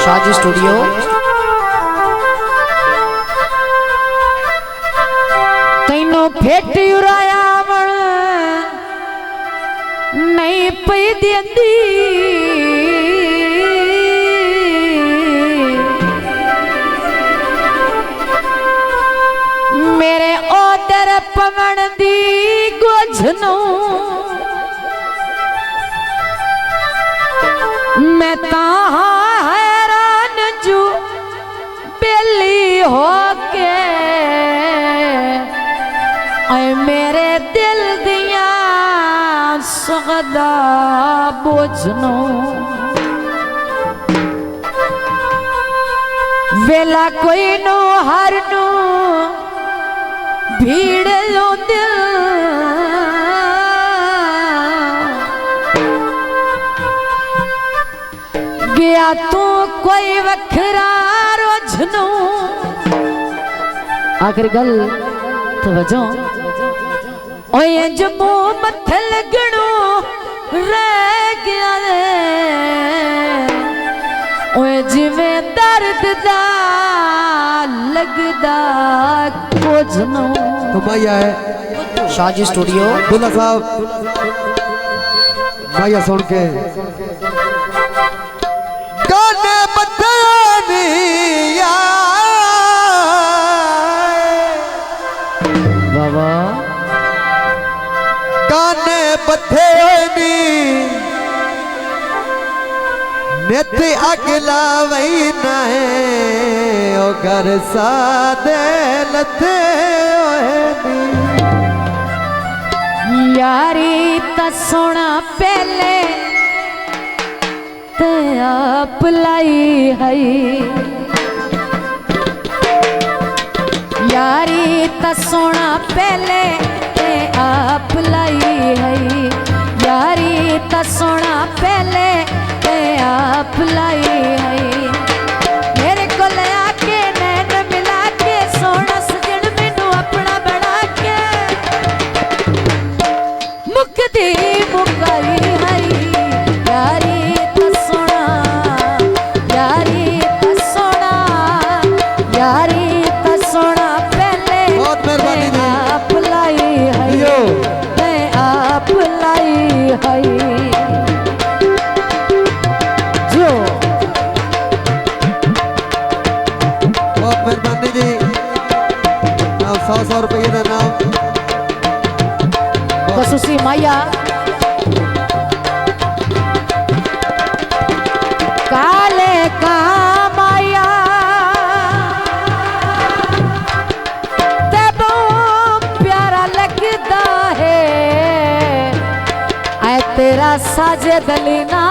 Shaji studio. Taino fate उरायावण नहीं पई देंदी मेरे ओदर पवण दी गोझनो मैं ताहा हैरान जू बेली होके मेरे दिल दिया सगदा बोझनो वेला कोई नो हर नो भीड़ लो दिल गया तू कोई वखरा रोझनो। आखिर गल तवज्जो ओए जमो मथे लगणो रह गया ओए जिवें दर्द दा लगदा कुछ नो। तो भैया है शाजी स्टूडियो। बुल्ला साहब भैया सुन के गाने बतानी बाबा गाने बथेनी नेति अगला वही न है ओ घर सादे लथे यारी ता सोना पहले ते आप लाई है यारी ता सोना पहले ते आप लाई है यारी ता सोना पहले ते आप लाई है मेरे को लया के नैन मिला के सोना सजन मैनू अपना बना के मुकदी मुकाई है यारी ता सोना यारी ता सोना यारी ता सोना पहले बहुत मेहरबानी जी। आप लाई है ते आप लाई है जो बहुत मेहरबानी जी। नाम 100 रुपये का नाम खसूसी माया काले का माया तब प्यारा लगता है ऐ तेरा साजिद लीना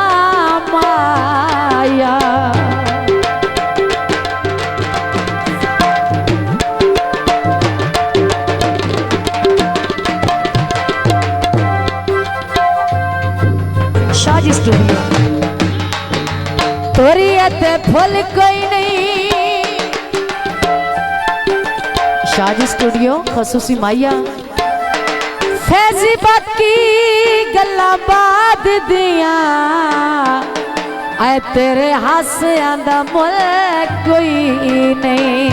माया शाजी स्टूडियो। तोरी अते फुल कोई नहीं शाजी स्टूडियो खसूसी माया फैजी बाकी गल्ला बाद दिया आए तेरे हासियां दा मुल कोई नहीं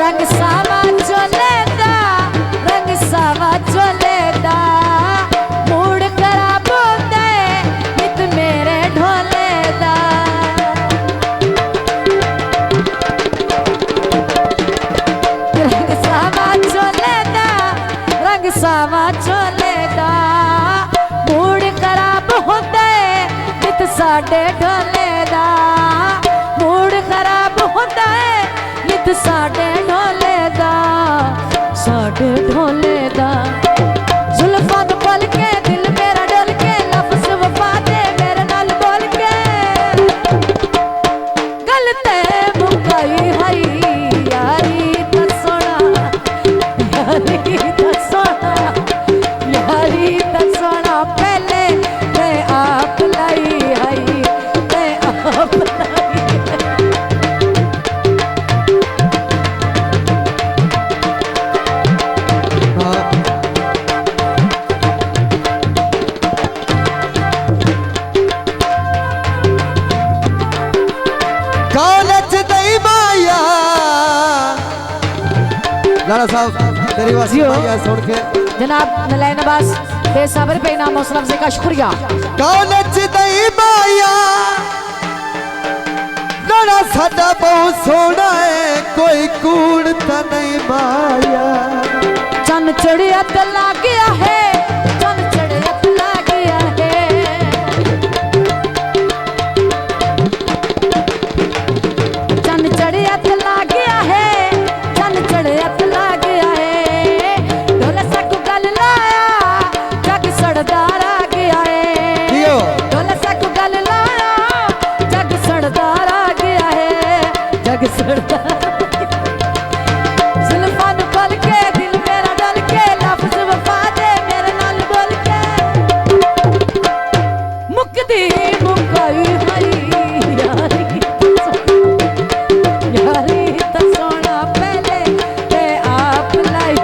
रंग सावा चले दा रंग सावा चले दा मूड खराब होता है नित मेरे ढोले दा रंग सावा चले दा रंग सावा चले दा मूड खराब होता है नित साडे ढोले दा मूड खराब होता है नित साडे ढोले दा साडे ढोले दा जुल्फां तो पल के दिल मेरा डल के लफ्ज़ वफा दे मेरे नाल बोल के गल ते मुकाई है यारी दा सोना यारी दा सोना यारी दा सोना पहले ते आप लाई है ते आप लाई लाड़ा साहब तेरी बात जियो। सुन के जनाब नलैन अब्बास बेसब्र पे इनाम हौसला अफजाई का शुक्रिया। कौन चिदई माया लाड़ा साडा बहुत सोना है कोई कूड़ ता नहीं माया चन चढ़िया तो ला गया है, चन चढ़िया तो ला गया है, चन चढ़िया तो ला गया है, चन चढ़िया तो ला गया है। ढोल सक गल लाया जग सड़दार आ गया है, जियो। ढोल सक गल लाया जग सड़दार आ गया है, जग सड़दार जुल्फां नूं खोल के दिल मेरा डल के लफ्ज़ वफा दे मेरे नाल बोल के मुकदी मुकाई हरी यारी यारी तो सोना पहले ते आप लाई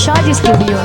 शादी स्टूडियो।